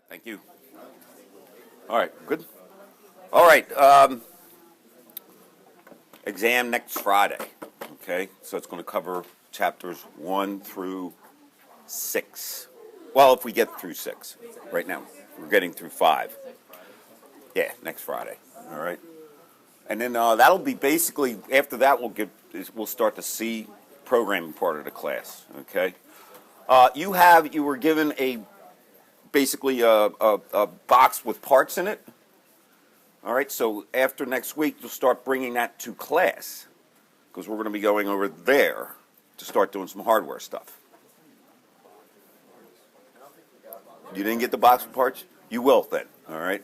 Thank you. All right, good. All right, exam next Friday. Okay, so it's going to cover chapters 1 through 6. Well, if we get through 6. Right now, we're getting through 5. Yeah, next Friday. All right, and then that'll be basically after that we'll start the C programming part of the class. Okay, you were given basically a box with parts in it. All right, so after next week, you'll start bringing that to class because we're going to be going over there to start doing some hardware stuff. You didn't get the box with parts? You will then. All right.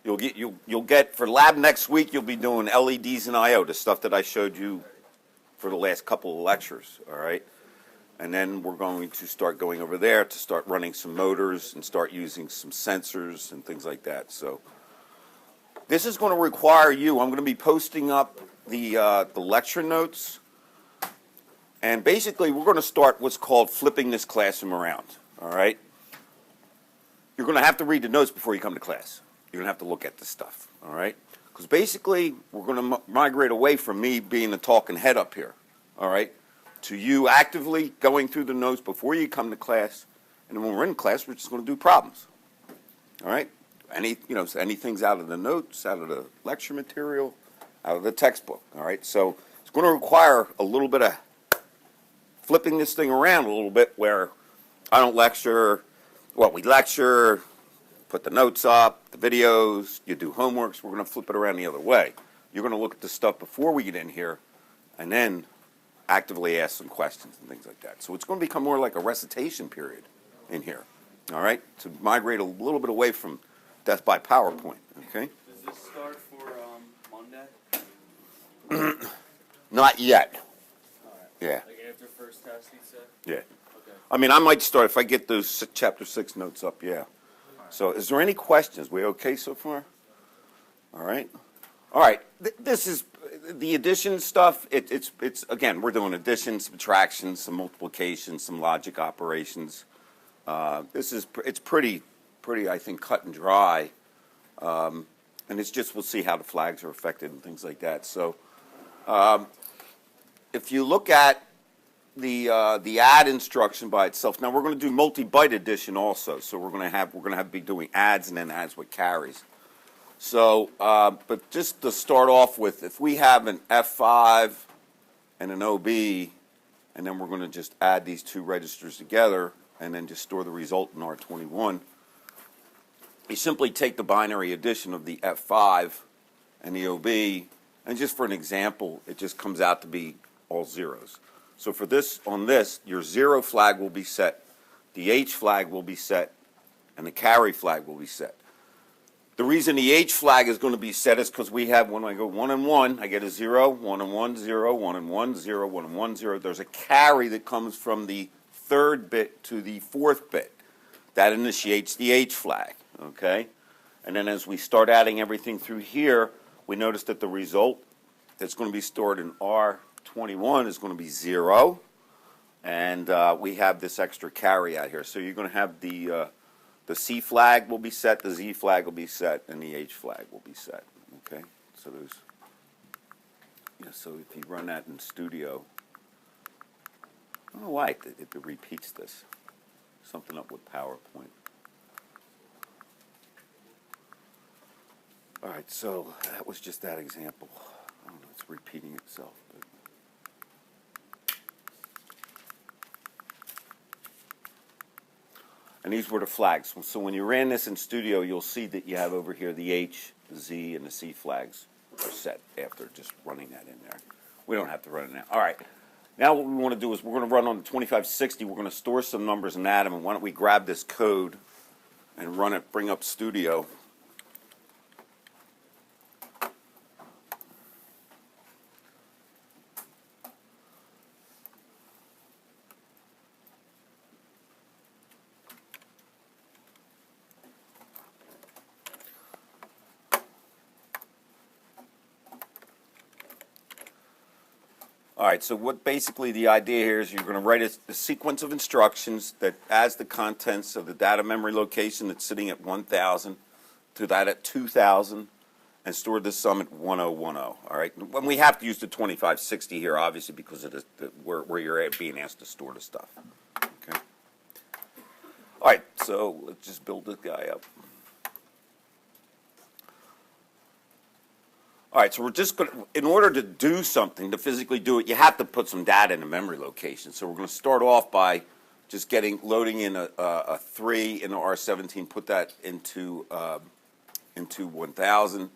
You'll get for lab next week. You'll be doing LEDs and I/O, the stuff that I showed you for the last couple of lectures. All right. And then we're going to start going over there to start running some motors and start using some sensors and things like that. So this is going to require you. I'm going to be posting up the lecture notes. And basically, we're going to start what's called flipping this classroom around. All right? You're going to have to read the notes before you come to class. You're going to have to look at this stuff. All right? Because basically, we're going to migrate away from me being the talking head up here. All right? To you actively going through the notes before you come to class. And then when we're in class, we're just going to do problems. All right? Anything's out of the notes, out of the lecture material, out of the textbook. All right? So it's going to require a little bit of flipping this thing around a little bit where I don't lecture. Well, we lecture, put the notes up, the videos, you do homeworks. We're going to flip it around the other way. You're going to look at the stuff before we get in here and then actively ask some questions and things like that. So it's going to become more like a recitation period in here. All right? To migrate a little bit away from death by PowerPoint. Okay? Does this start for Monday? Not yet. All right. Yeah. Like after first test, you said? Yeah. Okay. I mean, I might start if I get those chapter 6 notes up, yeah. So is there any questions? We okay so far? All right. All right. This is the addition stuff. It's again, we're doing addition, subtraction, some multiplication, some logic operations. It's pretty, I think, cut and dry. And it's just we'll see how the flags are affected and things like that. So if you look at the add instruction by itself, now we're going to do multi-byte addition also. So we're going to be doing adds and then adds with carries. So, but just to start off with, if we have an F5 and an OB, and then we're going to just add these two registers together and then just store the result in R21, you simply take the binary addition of the F5 and the OB, and just for an example, it just comes out to be all zeros. So for this, on this, your 0 flag will be set, the H flag will be set, and the carry flag will be set. The reason the H flag is going to be set is because we have, when I go 1 and 1, I get a 0, 1 and 1, 0, 1 and 1, 0, 1 and 1, 0. There's a carry that comes from the 3rd bit to the 4th bit. That initiates the H flag, okay? And then as we start adding everything through here, we notice that the result that's going to be stored in R21 is going to be 0. And we have this extra carry out here. So you're going to have the C flag will be set, the Z flag will be set, and the H flag will be set. Okay, so there's, so if you run that in Studio, I don't know why it repeats this. Something up with PowerPoint. All right, so that was just that example. I don't know, it's repeating itself. But and these were the flags. So when you ran this in Studio, you'll see that you have over here the H, the Z, and the C flags are set after just running that in there. We don't have to run it now. All right. Now what we want to do is we're going to run on the 2560. We're going to store some numbers and add them. And why don't we grab this code and run it, bring up Studio. All right, so what basically the idea here is you're going to write a sequence of instructions that adds the contents of the data memory location that's sitting at 1000 to that at 2000 and store the sum at 1010. All right, when we have to use the 2560 here, obviously, because of where you're being asked to store the stuff. Okay. All right, so let's just build this guy up. All right, so we're just going to, in order to do something, to physically do it, you have to put some data in a memory location. So we're going to start off by just loading in a 3 in the R17, put that into 1000,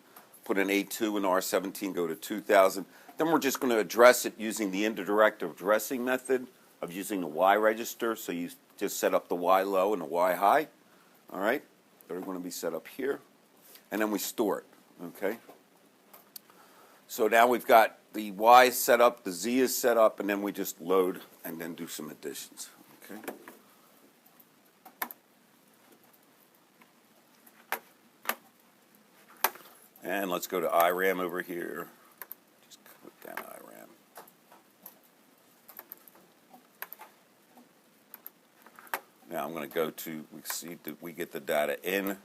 put an A2 in the R17, go to 2000. Then we're just going to address it using the indirect addressing method of using the Y register. So you just set up the Y low and the Y high. All right, they're going to be set up here. And then we store it, okay? So now we've got the Y set up, the Z is set up, and then we just load and then do some additions. Okay. And let's go to IRAM over here. Just click down IRAM. Now I'm going to go to, we see that we get the data in at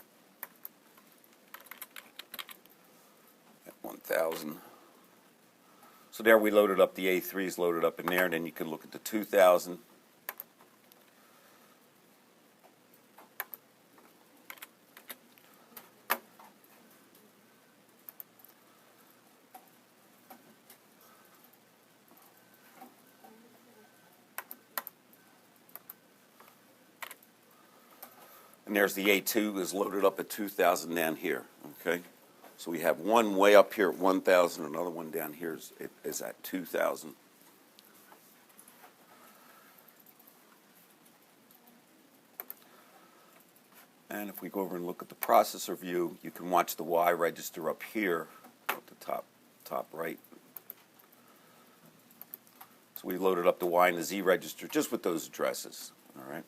1000. So there we loaded up the A3s, loaded up in there, and then you can look at the 2000. And there's the A2 is loaded up at 2000 down here, okay? So we have one way up here at 1000, another one down here is at 2000. And if we go over and look at the processor view, you can watch the Y register up here at the top right. So we loaded up the Y and the Z register just with those addresses, all right?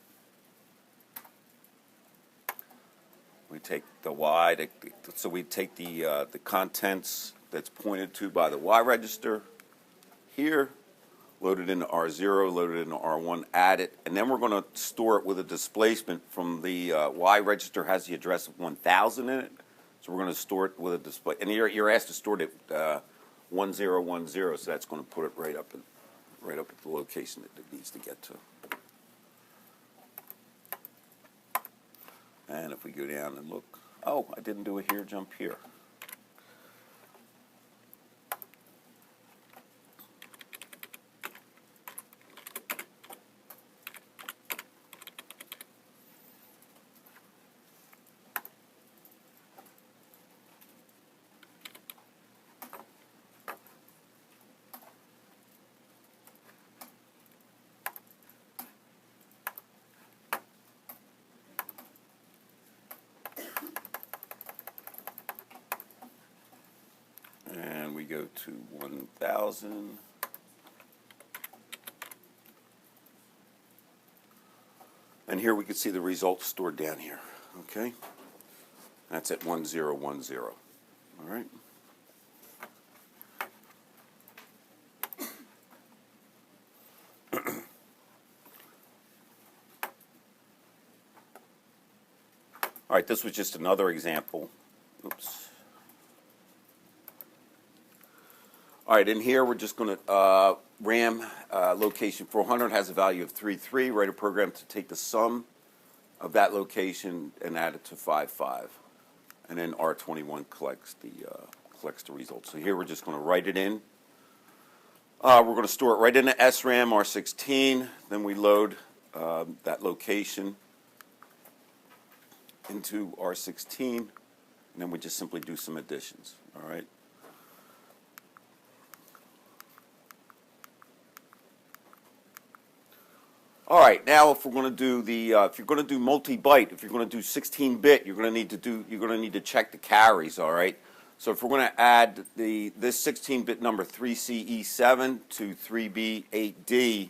We take the Y, so we take the contents that's pointed to by the Y register here, load it into R0, load it into R1, add it, and then we're going to store it with a displacement from the Y register has the address of 1000 in it, so we're going to store it with a display, and you're asked to store it at 1010, so that's going to put it right up at the location that it needs to get to. And if we go down and look, oh, I didn't do a here, jump here. And we go to 1000. And here we can see the results stored down here, okay? That's at 1010, all right? All right, this was just another example. Oops. All right, in here we're just going to RAM location 400 has a value of 33. Write a program to take the sum of that location and add it to 55. And then R21 collects the result. So here we're just going to write it in. We're going to store it right into SRAM R16. Then we load that location into R16. And then we just simply do some additions. All right. All right, now if we're going to do if you're going to do multi-byte, if you're going to do 16-bit, you're going to need to check the carries. All right, so if we're going to add this 16-bit number 3CE7 to 3B8D,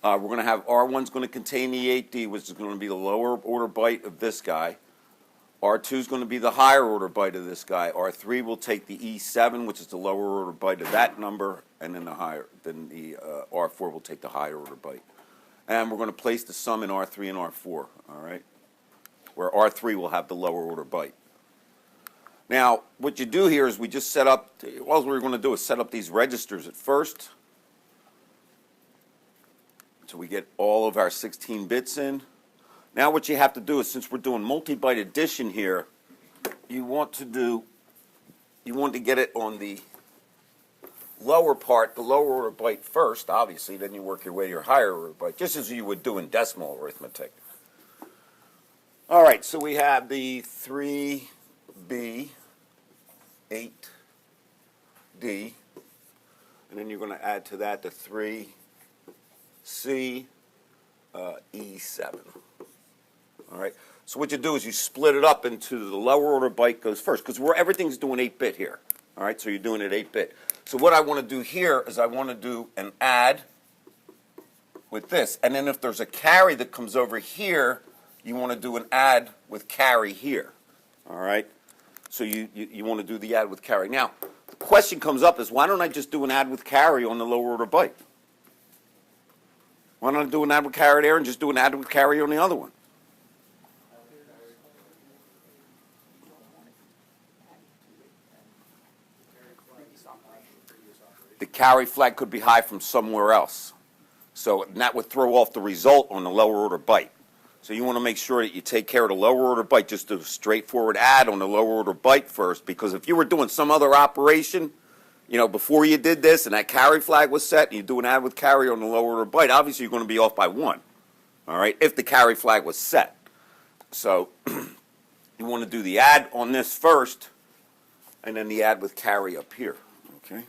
we're going to have R1's going to contain the 8D, which is going to be the lower order byte of this guy. R2 is going to be the higher order byte of this guy. R3 will take the E7, which is the lower order byte of that number, and then the R4 will take the higher order byte. And we're going to place the sum in R3 and R4, all right, where R3 will have the lower order byte. Now, what you do here is we just set up, all we're going to do is set up these registers at first. So we get all of our 16 bits in. Now what you have to do is, since we're doing multi-byte addition here, you want to get it on the lower part, the lower order byte first, obviously, then you work your way to your higher order byte, just as you would do in decimal arithmetic. All right, so we have the 3B, 8D, and then you're going to add to that the 3C, E7. All right. So what you do is you split it up into the lower order byte goes first, because everything's doing 8-bit here. All right. So you're doing it 8-bit. So what I want to do here is I want to do an add with this, and then if there's a carry that comes over here, you want to do an add with carry here. All right. So you want to do the add with carry. Now the question comes up is, why don't I just do an add with carry on the lower order byte? Why don't I do an add with carry there and just do an add with carry on the other one? The carry flag could be high from somewhere else. So that would throw off the result on the lower order byte. So you want to make sure that you take care of the lower order byte, just do a straightforward add on the lower order byte first, because if you were doing some other operation, you know, before you did this and that carry flag was set, and you do an add with carry on the lower order byte, obviously you're going to be off by 1, all right, if the carry flag was set. So you want to do the add on this first, and then the add with carry up here, okay?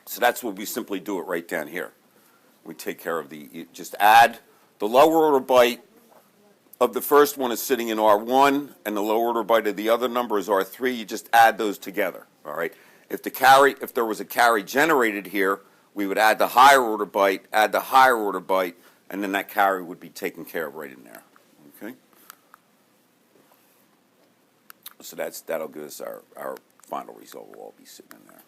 So that's what we simply do it right down here. We take care of you just add the lower order byte of the first one is sitting in R1, and the lower order byte of the other number is R3. You just add those together, all right? If there was a carry generated here, we would add the higher order byte, add the higher order byte, and then that carry would be taken care of right in there, okay? So that'll give us our final result. Will all be sitting in there.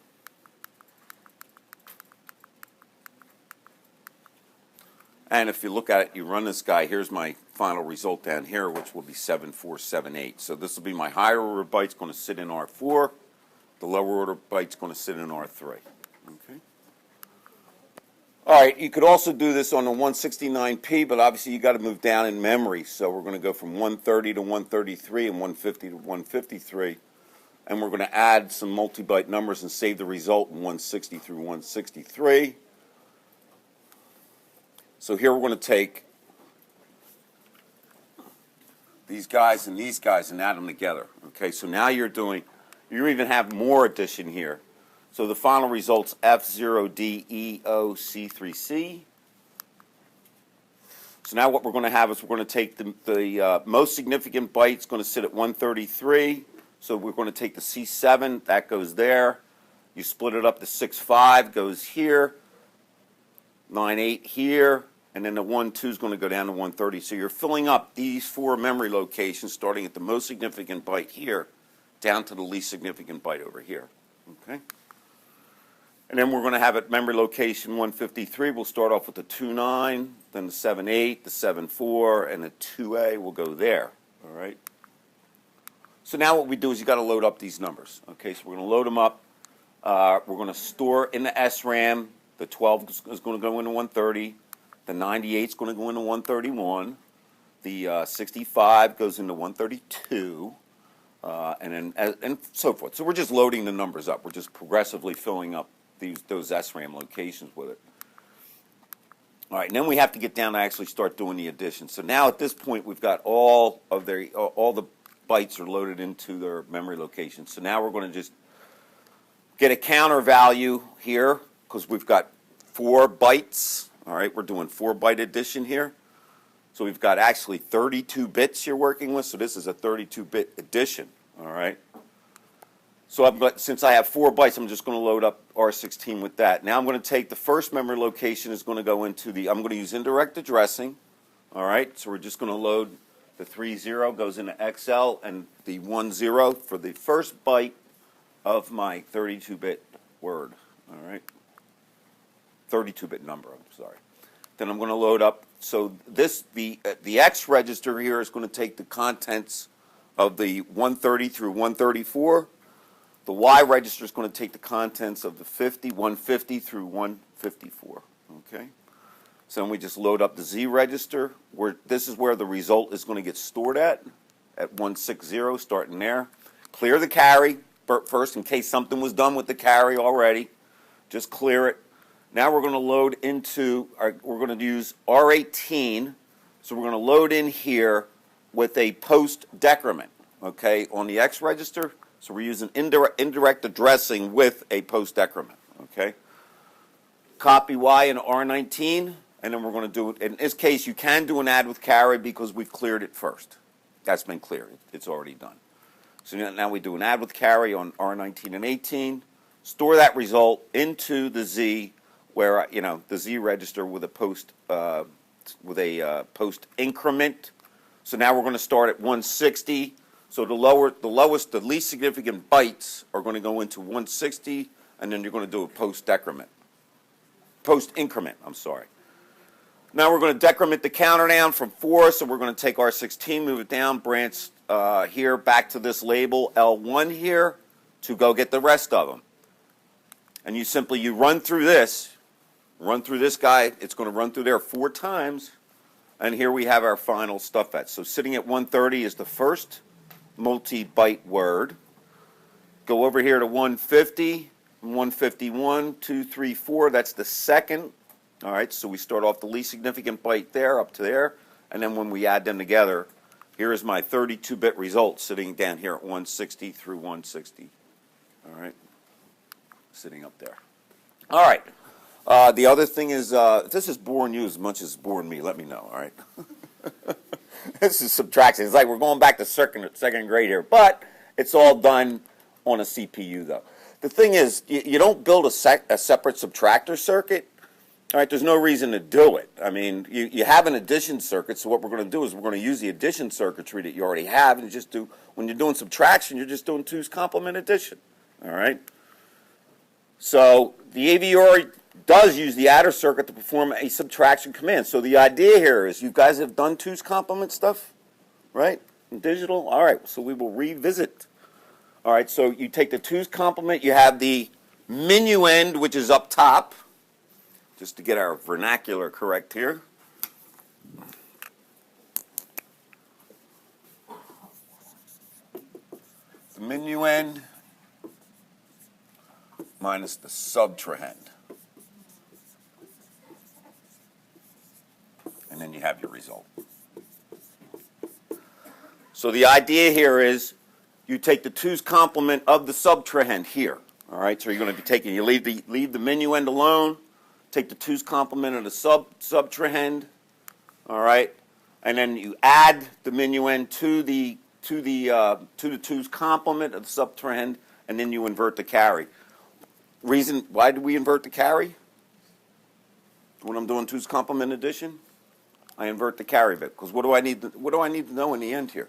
And if you look at it, you run this guy, here's my final result down here, which will be 7478. So this will be my higher order byte's going to sit in R4. The lower order byte's going to sit in R3. Okay. All right, you could also do this on the 169P, but obviously you got to move down in memory. So we're going to go from 130 to 133 and 150 to 153. And we're going to add some multi-byte numbers and save the result in 160 through 163. So here we're going to take these guys and add them together. Okay, so now you even have more addition here. So the final result's F0DEOC3C. So now what we're going to have is we're going to take the most significant byte's going to sit at 133. So we're going to take the C7, that goes there. You split it up to 6.5, goes here. 9.8 here, and then the 1.2 is going to go down to 130. So you're filling up these 4 memory locations, starting at the most significant byte here, down to the least significant byte over here. Okay. And then we're going to have at memory location 153. We'll start off with the 2.9, then the 7.8, the 7.4, and the 2A will go there. All right. So now what we do is you got to load up these numbers. Okay. So we're going to load them up. We're going to store in the SRAM. The 12 is going to go into 130. The 98 is going to go into 131. The 65 goes into 132, and so forth. So we're just loading the numbers up. We're just progressively filling up those SRAM locations with it. All right, and then we have to get down to actually start doing the addition. So now at this point we've got all the bytes are loaded into their memory locations. So now we're going to just get a counter value here, because we've got 4 bytes. All right, we're doing 4-byte addition here. So we've got actually 32 bits you're working with. So this is a 32-bit addition. All right. So since I have 4 bytes, I'm just going to load up R16 with that. Now I'm going to take the first memory location is going to go into I'm going to use indirect addressing. All right, so we're just going to load the 30 goes into XL and the 10 for the first byte of my 32-bit word. All right, 32-bit number. I'm sorry. Then I'm going to load up. So this the X register here is going to take the contents of the 130 through 134. The Y register is going to take the contents of the 150 through 154. Okay. So then we just load up the Z register. Where this is where the result is going to get stored at 160, starting there. Clear the carry first in case something was done with the carry already. Just clear it. Now we're going to load into, we're going to use R18. So we're going to load in here with a post decrement, okay, on the X register. So we're using indirect addressing with a post decrement, okay. Copy Y in R19, and then we're going to do it. In this case, you can do an add with carry because we've cleared it first. That's been cleared. It's already done. So now we do an add with carry on R19 and 18. Store that result into the Z, where the Z register with a post post increment. So now we're going to start at 160. So the least significant bytes are going to go into 160, and then you're going to do a post increment. I'm sorry. Now we're going to decrement the counter down from 4. So we're going to take R16, move it down, branch here back to this label L1 here to go get the rest of them. And you run through this guy. It's going to run through there 4 times. And here we have our final stuff at. So sitting at 130 is the first multi-byte word. Go over here to 150, 151, 2, 3, 4. That's the second. All right, so we start off the least significant byte there up to there. And then when we add them together, here is my 32-bit result sitting down here at 160 through 160. All right, sitting up there. All right. The other thing is, if this is boring you as much as it's boring me, let me know, all right? This is subtraction. It's like we're going back to second grade here, but it's all done on a CPU, though. The thing is, you don't build a separate subtractor circuit. All right, there's no reason to do it. I mean, you have an addition circuit, so what we're going to do is we're going to use the addition circuitry that you already have, and just do, when you're doing subtraction, you're just doing 2's complement addition, all right? So the AVR does use the adder circuit to perform a subtraction command. So the idea here is you guys have done 2's complement stuff, right, in digital? All right, so we will revisit. All right, so you take the 2's complement, you have the minuend, which is up top, just to get our vernacular correct here. The minuend minus the subtrahend. And then you have your result. So the idea here is you take the 2's complement of the subtrahend here. All right, so you're going to be taking, you leave the minuend alone, take the 2's complement of the subtrahend, all right, and then you add the minuend to the 2's complement of the subtrahend, and then you invert the carry. Reason why do we invert the carry? When I'm doing 2's complement addition, I invert the carry bit because what do I need to know in the end here?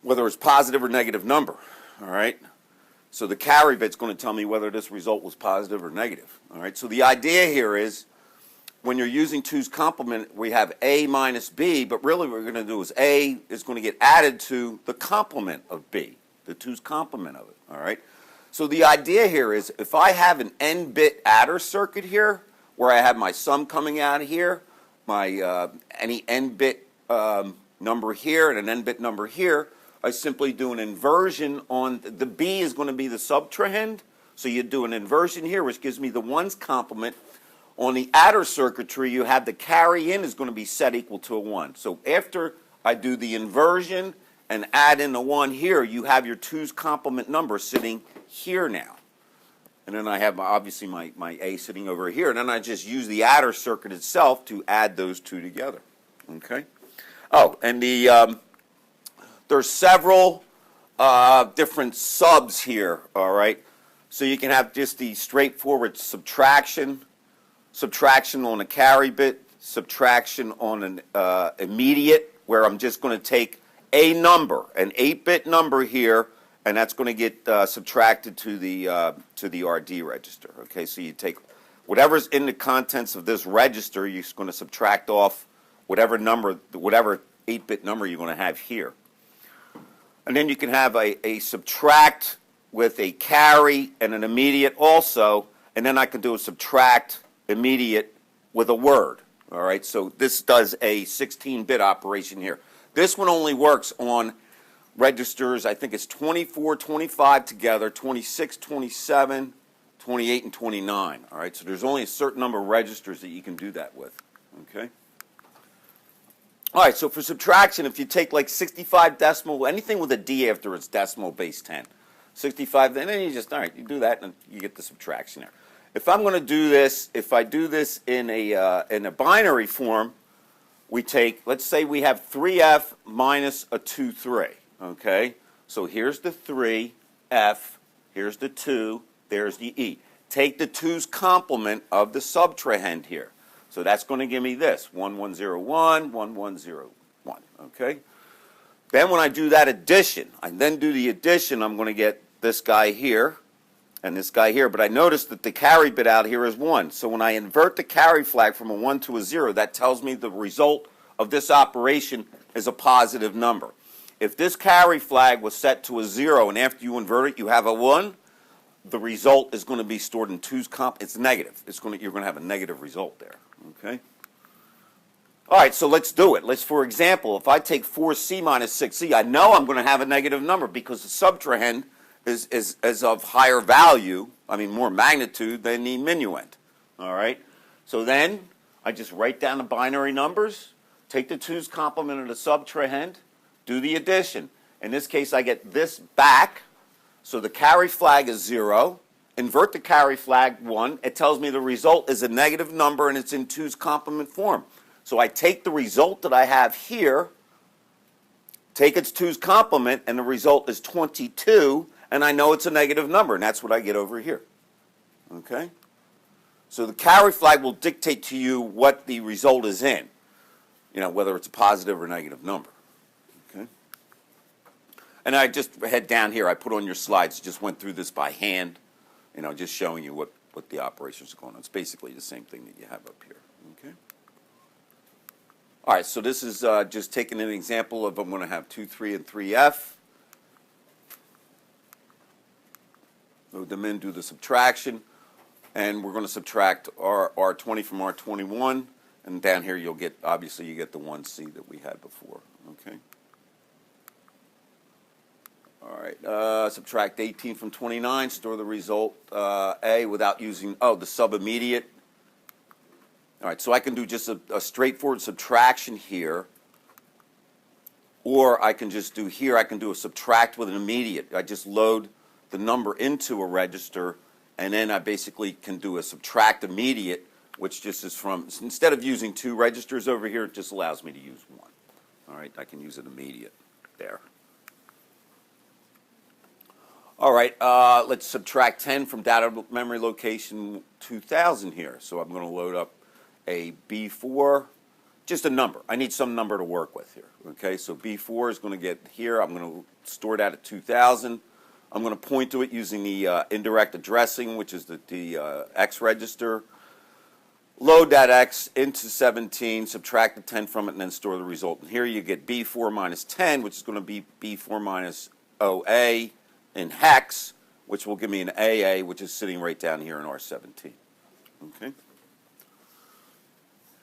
Whether it's positive or negative number, all right? So the carry bit's going to tell me whether this result was positive or negative, all right? So the idea here is when you're using 2's complement, we have A minus B, but really what we're going to do is A is going to get added to the complement of B, the 2's complement of it, all right? So the idea here is if I have an n-bit adder circuit here where I have my sum coming out of here, my any n-bit number here and an n-bit number here, I simply do an inversion on the B is going to be the subtrahend. So you do an inversion here, which gives me the 1's complement. On the adder circuitry, you have the carry in is going to be set equal to a 1. So after I do the inversion and add in the 1 here, you have your 2's complement number sitting here now. And then I have obviously my A sitting over here. And then I just use the adder circuit itself to add those two together. Okay? Oh, and there's several different subs here, all right? So you can have just the straightforward subtraction on a carry bit, subtraction on an immediate, where I'm just going to take a number, an 8-bit number here, and that's going to get subtracted to the RD register. Okay, so you take whatever's in the contents of this register, you're going to subtract off whatever number, whatever 8-bit number you're going to have here. And then you can have a subtract with a carry and an immediate also, and then I can do a subtract immediate with a word. All right, so this does a 16-bit operation here. This one only works on registers, I think it's 24, 25 together, 26, 27, 28, and 29. All right, so there's only a certain number of registers that you can do that with. Okay. All right, so for subtraction, if you take like 65 decimal, anything with a D after its decimal base 10, 65, and then you just, all right, you do that and you get the subtraction there. If I'm going to do this, if I do this in a binary form, we take, let's say we have 3F minus a 2, 3. Okay, so here's the 3F, here's the 2, there's the E. Take the 2's complement of the subtrahend here. So that's going to give me this, 1101, 1101, okay? Then when I do that addition, I then do the addition, I'm going to get this guy here and this guy here, but I notice that the carry bit out here is 1. So when I invert the carry flag from a 1 to a 0, that tells me the result of this operation is a positive number. If this carry flag was set to a 0 and after you invert it you have a 1, the result is going to be stored in 2's comp. It's negative. You're going to have a negative result there. Okay. All right, so let's do it. For example, if I take 4C minus 6C, I know I'm going to have a negative number because the subtrahend is of higher value, I mean more magnitude than the minuend. All right. So then I just write down the binary numbers, take the 2's complement of the subtrahend, do the addition. In this case, I get this back. So the carry flag is 0. Invert the carry flag 1. It tells me the result is a negative number and it's in 2's complement form. So I take the result that I have here, take its 2's complement, and the result is 22, and I know it's a negative number, and that's what I get over here. Okay? So the carry flag will dictate to you what the result is in, whether it's a positive or negative number. Okay? And I just head down here. I put on your slides, just went through this by hand, just showing you what the operations are going on. It's basically the same thing that you have up here. Okay. All right, so this is just taking an example of I'm going to have 2, 3, and 3F. Load them in, do the subtraction, and we're going to subtract R20 from R21, and down here you'll get, obviously you get the 1C that we had before. Okay. All right, subtract 18 from 29, store the result A without using, the sub-immediate. All right, so I can do just a straightforward subtraction here, or I can just do here, I can do a subtract with an immediate. I just load the number into a register, and then I basically can do a subtract immediate, which just is from, instead of using 2 registers over here, it just allows me to use 1. All right, I can use an immediate there. All right, let's subtract 10 from data memory location 2000 here. So I'm going to load up a B4, just a number. I need some number to work with here. Okay, so B4 is going to get here. I'm going to store that at 2000. I'm going to point to it using the indirect addressing, which is the X register. Load that X into 17, subtract the 10 from it, and then store the result. And here you get B4 minus 10, which is going to be B4 minus OA in hex, which will give me an AA, which is sitting right down here in R17. Okay.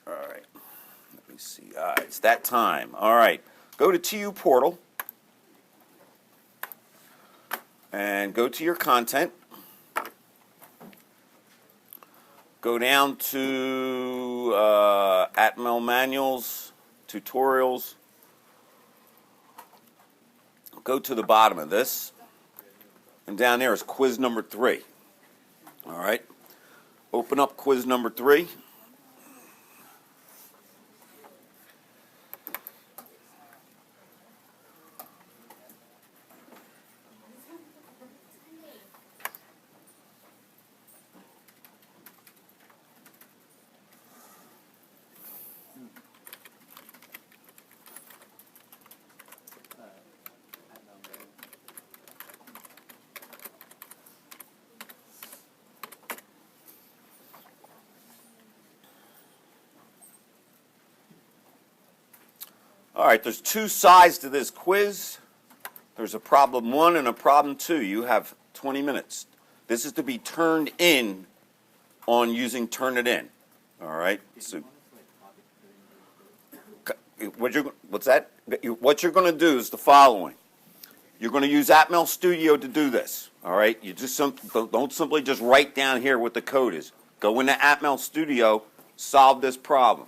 All right. Let me see. It's that time. All right. Go to TU Portal and go to your content. Go down to Atmel Manuals, Tutorials. Go to the bottom of this. And down there is quiz number 3. All right. Open up quiz number 3. All right, there's two sides to this quiz. There's a problem 1 and a problem 2. You have 20 minutes. This is to be turned in on using Turnitin. All right. So, what's that? What you're going to do is the following. You're going to use Atmel Studio to do this. All right. You just don't simply just write down here what the code is. Go into Atmel Studio, solve this problem.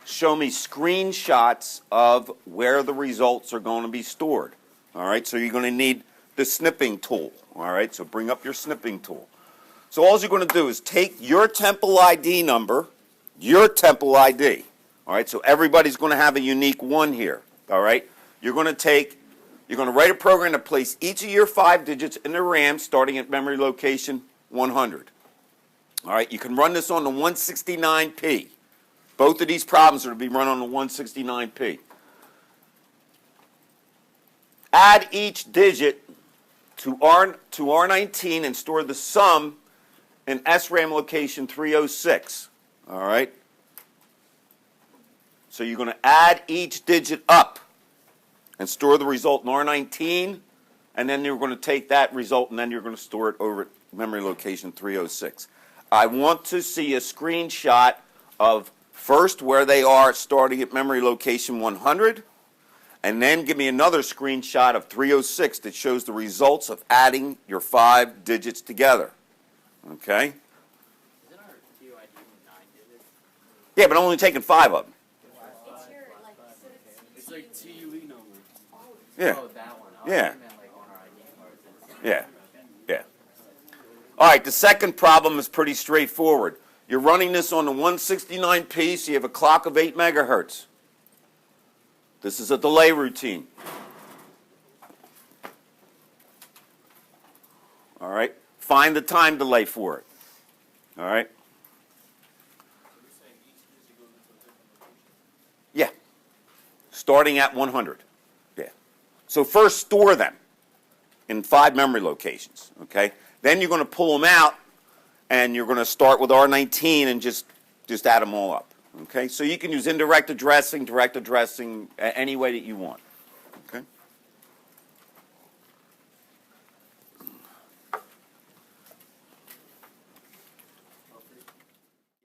Show me screenshots of where the results are going to be stored. All right. So you're going to need the snipping tool. All right. So bring up your snipping tool. So all you're going to do is take your temple ID number, your temple ID. All right, so everybody's going to have a unique one here. All right, you're going to write a program to place each of your 5 digits in the RAM starting at memory location 100. All right, you can run this on the 169P. Both of these problems are to be run on the 169P. Add each digit to R19 and store the sum in SRAM location 306. All right? So you're going to add each digit up and store the result in R19, and then you're going to take that result and then you're going to store it over at memory location 306. I want to see a screenshot of first where they are starting at memory location 100, and then give me another screenshot of 306 that shows the results of adding your 5 digits together. Okay? Isn't our TOID 9 digits? Yeah, but I'm only taking 5 of them. It's your, like, so It's like TUE number. Yeah. Oh, that one. Oh, Yeah. I meant like on our ID cards. Yeah. Yeah. All right, the second problem is pretty straightforward. You're running this on the 169P, so you have a clock of 8 megahertz. This is a delay routine. All right? Find the time delay for it. All right? Yeah. Starting at 100. Yeah. So first store them in 5 memory locations. Okay? Then you're going to pull them out, and you're going to start with R19 and just add them all up. Okay? So you can use indirect addressing, direct addressing, any way that you want.